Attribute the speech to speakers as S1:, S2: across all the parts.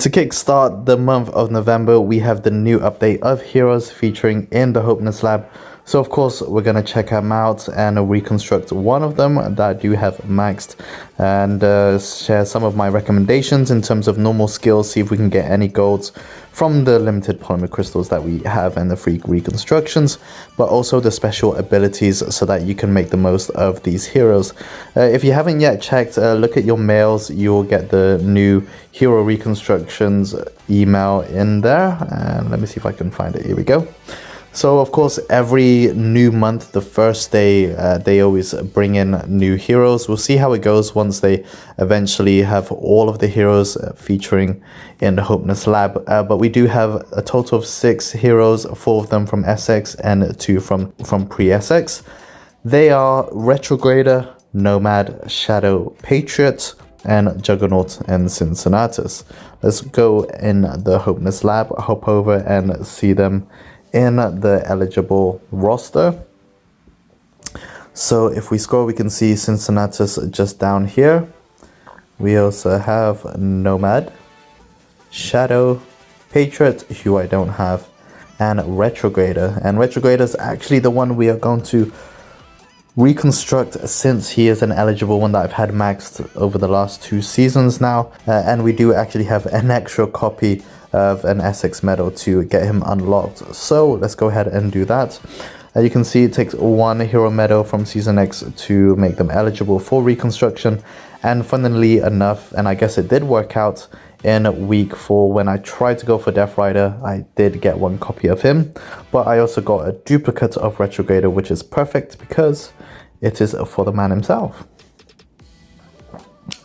S1: To kickstart the month of November, we have the new update of heroes featuring in the Hopeness Lab. So of course, we're going to check them out and reconstruct one of them that I do have maxed, and share some of my recommendations in terms of normal skills, see if we can get any golds from the limited polymer crystals that we have and the free reconstructions, but also the special abilities so that you can make the most of these heroes. If you haven't yet checked, look at your mails. You'll get the new Hero Reconstructions email in there, and let me see if I can find it. Here we go. So of course, every new month, the first day, they always bring in new heroes. We'll see how it goes once they eventually have all of the heroes featuring in the Hopeness Lab. But we do have a total of 6 heroes, 4 of them from SX and 2 from pre-SX. They are Retrograder, Nomad, Shadow, Patriot, and Juggernaut and Cincinnatus. Let's go in the Hopeness Lab, hop over and see them in the eligible roster. So if we scroll, we can see Cincinnatus just down here. We also have Nomad, Shadow, Patriot, who I don't have, and Retrograder. And Retrograder is actually the one we are going to reconstruct, since he is an eligible one that I've had maxed over the last 2 seasons now. And we do actually have an extra copy of an SX medal to get him unlocked. So let's go ahead and do that. You can see it takes 1 hero medal from Season X to make them eligible for reconstruction. And funnily enough, and I guess it did work out, in week 4 when I tried to go for Death Rider, I did get 1 copy of him. But I also got a duplicate of Retrograder, which is perfect because it is for the man himself.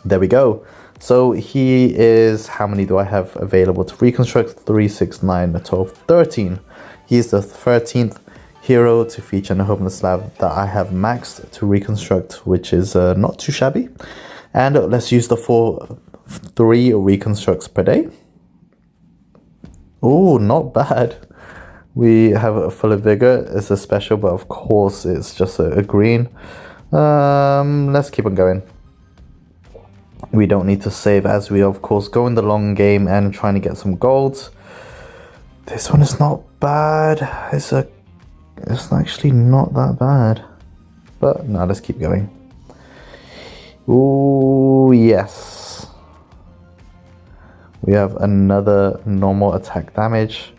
S1: There we go. So he is, how many do I have available to reconstruct? 3, 6, 9, 12, 13. He is the 13th hero to feature in the Hopeness Lab that I have maxed to reconstruct, which is not too shabby. And let's use the 3 reconstructs per day. Oh, not bad. We have a full of vigor. It's a special, but of course it's just a green. Let's keep on going. We don't need to save as we of course go in the long game and trying to get some golds. This one is not bad. It's actually not that bad. But no, let's keep going. Ooh, yes. We have another normal attack damage.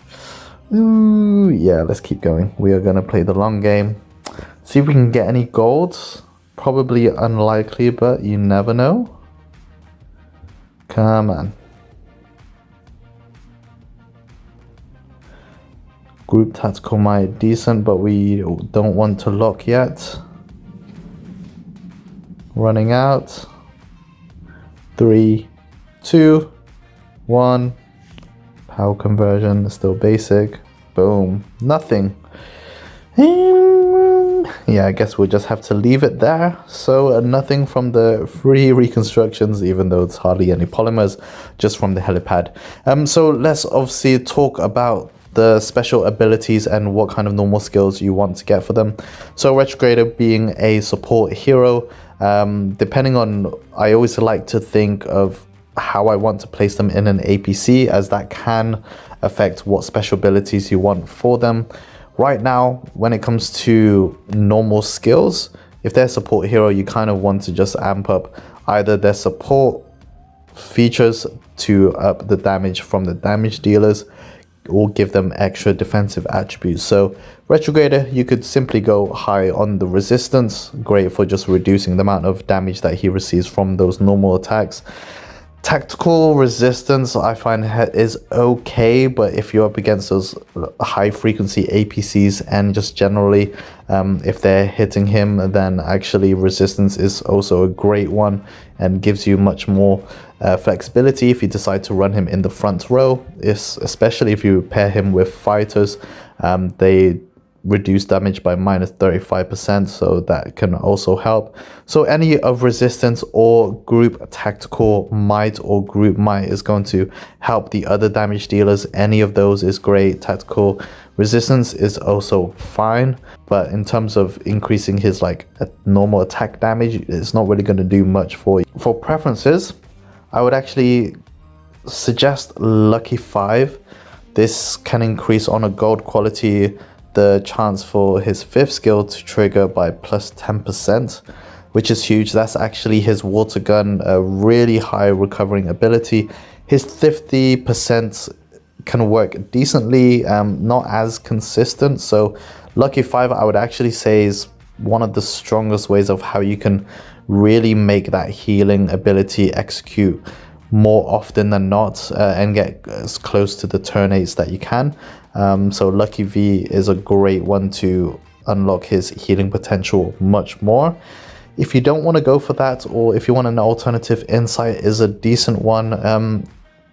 S1: Ooh, yeah, let's keep going. We are gonna play the long game. See if we can get any golds. Probably unlikely, but you never know. Come on. Group tactical might decent, but we don't want to lock yet. Running out. 3, 2, 1. Power conversion is still basic. Boom. Nothing. Yeah, I guess we'll just have to leave it there. So nothing from the free reconstructions, even though it's hardly any polymers, just from the helipad. So let's obviously talk about the special abilities and what kind of normal skills you want to get for them. So Retrograder being a support hero, depending on, I always like to think of how I want to place them in an APC, as that can affect what special abilities you want for them. Right now, when it comes to normal skills, if they're a support hero, you kind of want to just amp up either their support features to up the damage from the damage dealers, or give them extra defensive attributes. So Retrograder, you could simply go high on the resistance, great for just reducing the amount of damage that he receives from those normal attacks. Tactical resistance I find is okay, but if you're up against those high frequency APCs and just generally if they're hitting him, then actually resistance is also a great one and gives you much more flexibility if you decide to run him in the front row, especially if you pair him with fighters. They reduce damage by -35%, so that can also help. So any of resistance or group tactical might or group might is going to help the other damage dealers. Any of those is great. Tactical resistance is also fine, but in terms of increasing his normal attack damage, it's not really going to do much for you. For preferences, I would actually suggest lucky 5. This can increase on a gold quality the chance for his 5th skill to trigger by plus 10%, which is huge. That's actually his water gun, a really high recovering ability. His 50% can work decently, not as consistent. So lucky 5, I would actually say, is one of the strongest ways of how you can really make that healing ability execute more often than not, and get as close to the turn 8s that you can. So lucky V is a great one to unlock his healing potential much more. If you don't want to go for that, or if you want an alternative, insight is a decent one.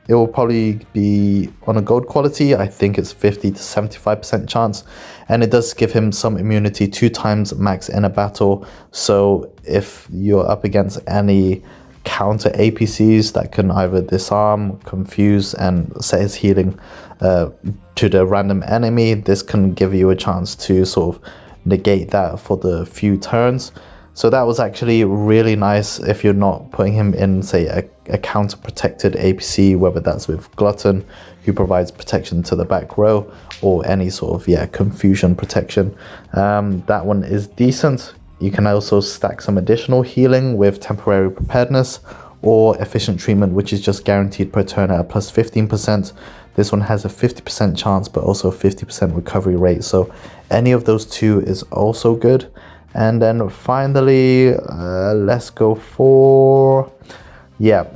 S1: It will probably be on a gold quality. I think it's 50 to 75% chance, and it does give him some immunity 2 times max in a battle. So if you're up against any counter APCs that can either disarm, confuse, and set his healing to the random enemy, this can give you a chance to sort of negate that for the few turns. So that was actually really nice if you're not putting him in, say, a counter protected APC, whether that's with Glutton, who provides protection to the back row, or any sort of confusion protection. That one is decent. You can also stack some additional healing with temporary preparedness or efficient treatment, which is just guaranteed per turn at a plus 15%. This one has a 50% chance, but also a 50% recovery rate. So any of those 2 is also good. And then finally, let's go for,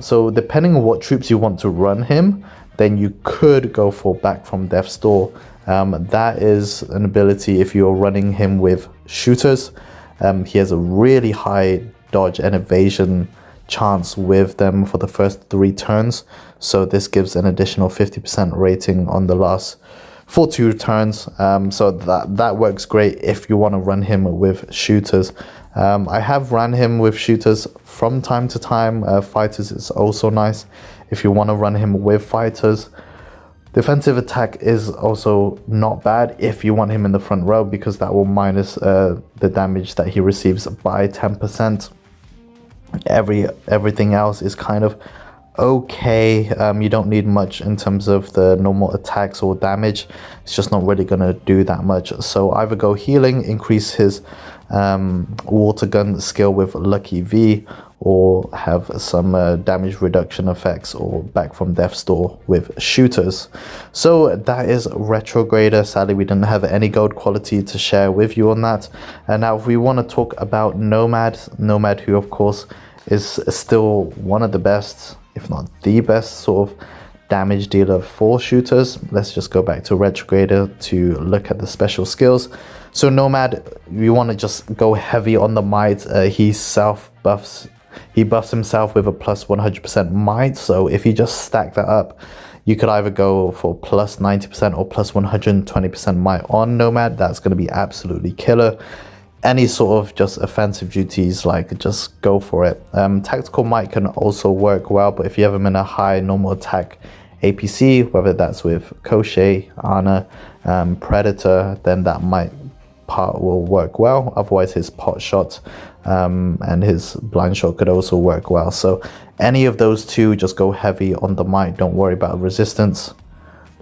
S1: so depending on what troops you want to run him, then you could go for Back from Death's Door. That is an ability if you're running him with shooters. He has a really high dodge and evasion chance with them for the first 3 turns. So this gives an additional 50% rating on the last 2 turns. So that works great if you want to run him with shooters. I have ran him with shooters from time to time. Fighters is also nice if you want to run him with fighters. Defensive attack is also not bad if you want him in the front row, because that will minus the damage that he receives by 10%. Everything else is kind of okay. You don't need much in terms of the normal attacks or damage. It's just not really gonna do that much. So either go healing, increase his water gun skill with lucky V, or have some damage reduction effects, or Back from Death's Door with shooters. So that is Retrograder. Sadly, we didn't have any gold quality to share with you on that. And now if we want to talk about Nomad, who of course is still one of the best, if not the best, sort of damage dealer for shooters. Let's just go back to Retrograder to look at the special skills. So Nomad, you want to just go heavy on the might. He buffs himself with a plus 100% might. So if you just stack that up, you could either go for plus 90% or plus 120% might on Nomad. That's going to be absolutely killer. Any sort of just offensive duties, like, just go for it. Tactical might can also work well, but if you have him in a high normal attack APC, whether that's with Koshei, Ana, Predator, then that might part will work well. Otherwise his pot shot and his blind shot could also work well. So any of those 2, just go heavy on the might. Don't worry about resistance.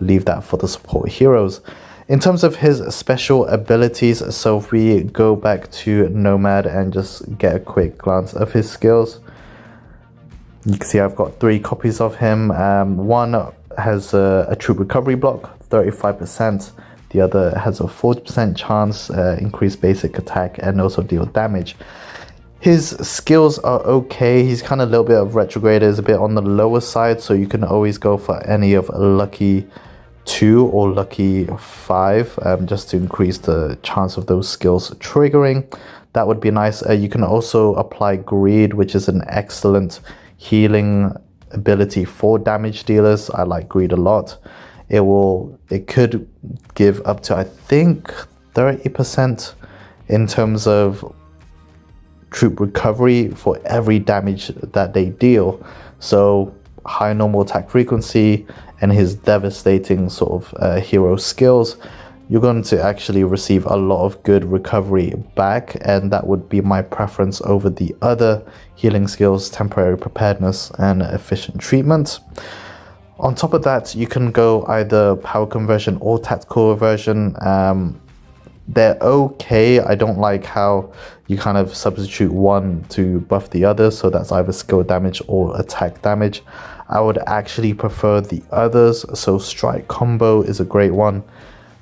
S1: Leave that for the support heroes. In terms of his special abilities, so if we go back to Nomad and just get a quick glance of his skills, you can see I've got 3 copies of him. One has a troop recovery block, 35%. The other has a 40% chance, increase basic attack, and also deal damage. His skills are okay. He's kind of a little bit of Retrograder, is a bit on the lower side, so you can always go for any of lucky 2 or lucky 5, just to increase the chance of those skills triggering. That would be nice. You can also apply Greed, which is an excellent healing ability for damage dealers. I like Greed a lot. It could give up to, I think, 30% in terms of troop recovery for every damage that they deal. So high normal attack frequency and his devastating sort of hero skills, you're going to actually receive a lot of good recovery back, and that would be my preference over the other healing skills, temporary preparedness and efficient treatment. On top of that, you can go either power conversion or tactical version. They're okay. I don't like how you kind of substitute one to buff the other, so that's either skill damage or attack damage. I would actually prefer the others, so strike combo is a great one.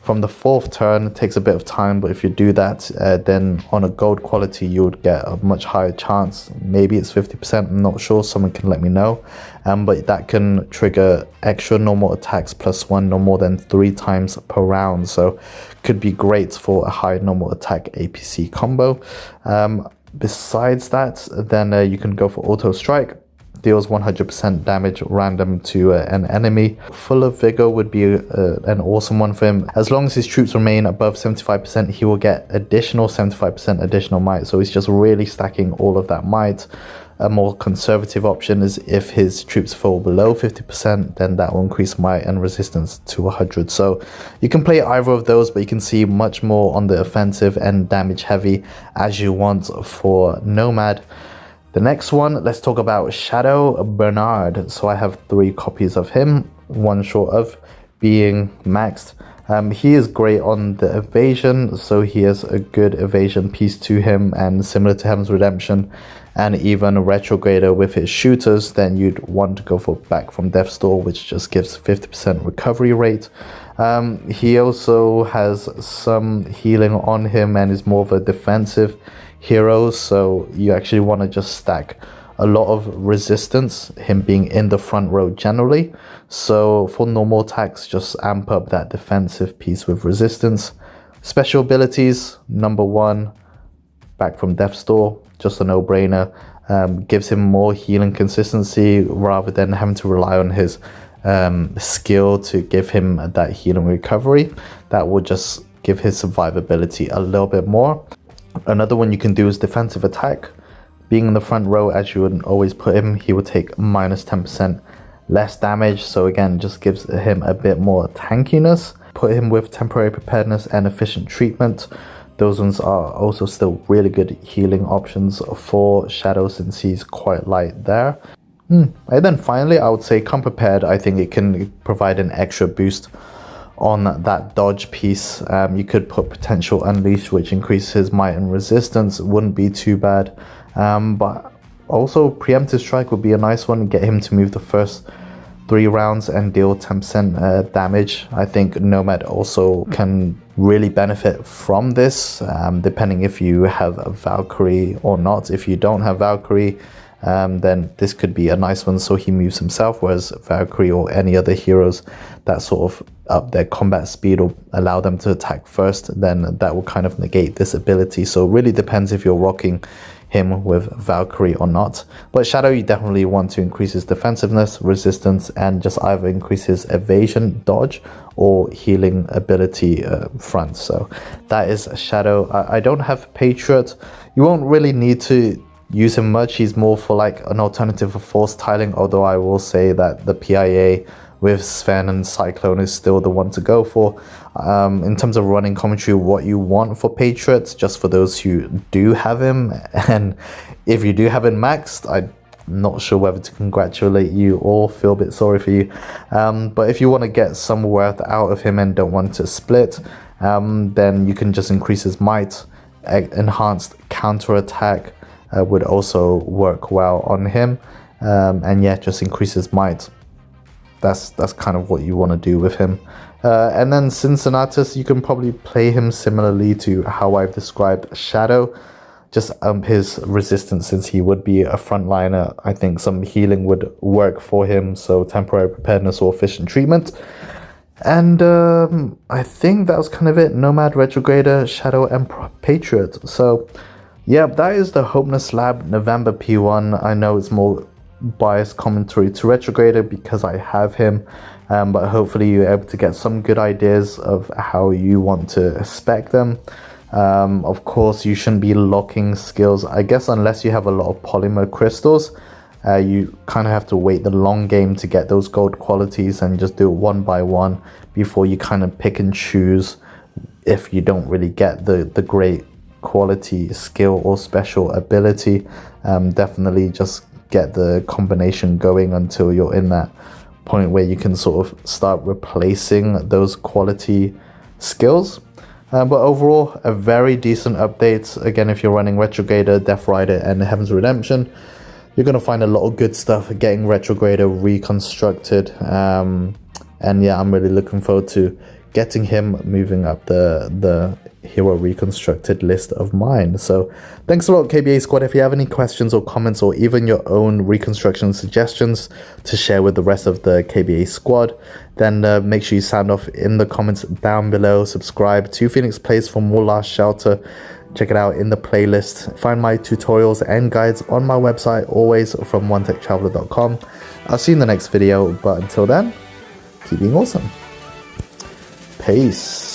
S1: From the 4th turn, it takes a bit of time, but if you do that, then on a gold quality, you would get a much higher chance. Maybe it's 50%, I'm not sure, someone can let me know. But that can trigger extra normal attacks +1 no more than 3 times per round. So could be great for a high normal attack APC combo. Besides that, then you can go for auto strike. Deals 100% damage random to an enemy. Full of Vigor would be an awesome one for him. As long as his troops remain above 75%, he will get additional 75% additional might. So he's just really stacking all of that might. A more conservative option is if his troops fall below 50%, then that will increase might and resistance to 100. So you can play either of those, but you can see much more on the offensive and damage heavy as you want for Nomad. The next one, let's talk about Shadow Bernard. So I have 3 copies of him, one short of being maxed. He is great on the evasion, so he has a good evasion piece to him, and similar to Heaven's Redemption and even Retrograder with his shooters, then you'd want to go for Back from Death's Door, which just gives 50% recovery rate. He also has some healing on him and is more of a defensive hero, so you actually want to just stack a lot of resistance, him being in the front row generally. So for normal attacks, just amp up that defensive piece with resistance. Special abilities, number 1, Back from Death's Door, just a no-brainer. Gives him more healing consistency rather than having to rely on his skill to give him that healing recovery. That will just give his survivability a little bit more. Another one you can do is defensive attack. Being in the front row, as you would always put him, he would take -10% less damage. So again, just gives him a bit more tankiness. Put him with temporary preparedness and efficient treatment. Those ones are also still really good healing options for Shadow, since he's quite light there. And then finally, I would say come prepared. I think it can provide an extra boost on that dodge piece. You could put potential unleash, which increases might and resistance. It wouldn't be too bad. But also preemptive strike would be a nice one. Get him to move the first 3 rounds and deal 10% damage. I think Nomad also can really benefit from this, depending if you have a Valkyrie or not. If you don't have Valkyrie, then this could be a nice one, so he moves himself, whereas Valkyrie or any other heroes that sort of up their combat speed or allow them to attack first, then that will kind of negate this ability. So it really depends if you're rocking him with Valkyrie or not. But Shadow, you definitely want to increase his defensiveness, resistance, and just either increase his evasion, dodge, or healing ability front. So that is Shadow. I don't have Patriot. You won't really need to use him much. He's more for like an alternative for force tiling, although I will say that the PIA with Sven and Cyclone is still the one to go for. In terms of running commentary, what you want for Patriots, just for those who do have him, and if you do have him maxed, I'm not sure whether to congratulate you or feel a bit sorry for you. But if you want to get some worth out of him and don't want to split, then you can just increase his might. Enhanced counter attack would also work well on him, and yeah, just increase his might. That's kind of what you want to do with him. And then Cincinnatus, you can probably play him similarly to how I've described Shadow. Just his resistance, since he would be a frontliner. I think some healing would work for him, so temporary preparedness or efficient treatment. And I think that was kind of it. Nomad, Retrograder, Shadow, and Patriot. So yeah, that is the Hopeness Lab November P1. I know it's more biased commentary to Retrograder because I have him, but hopefully you're able to get some good ideas of how you want to spec them. Of course, you shouldn't be locking skills, I guess, unless you have a lot of polymer crystals. You kind of have to wait the long game to get those gold qualities and just do it one by one before you kind of pick and choose if you don't really get the great quality skill or special ability. Definitely just get the combination going until you're in that point where you can sort of start replacing those quality skills. But overall, a very decent update. Again, if you're running Retrograder, Death Rider, and Heaven's Redemption, you're going to find a lot of good stuff getting Retrograder reconstructed. And yeah, I'm really looking forward to getting him moving up the Hero Reconstructed list of mine. So thanks a lot, KBA Squad. If you have any questions or comments, or even your own reconstruction suggestions to share with the rest of the KBA Squad, then make sure you sound off in the comments down below. Subscribe to Phoenix Plays for more Last Shelter. Check it out in the playlist. Find my tutorials and guides on my website, always from onetechtraveler.com. I'll see you in the next video, but until then, keep being awesome. Peace.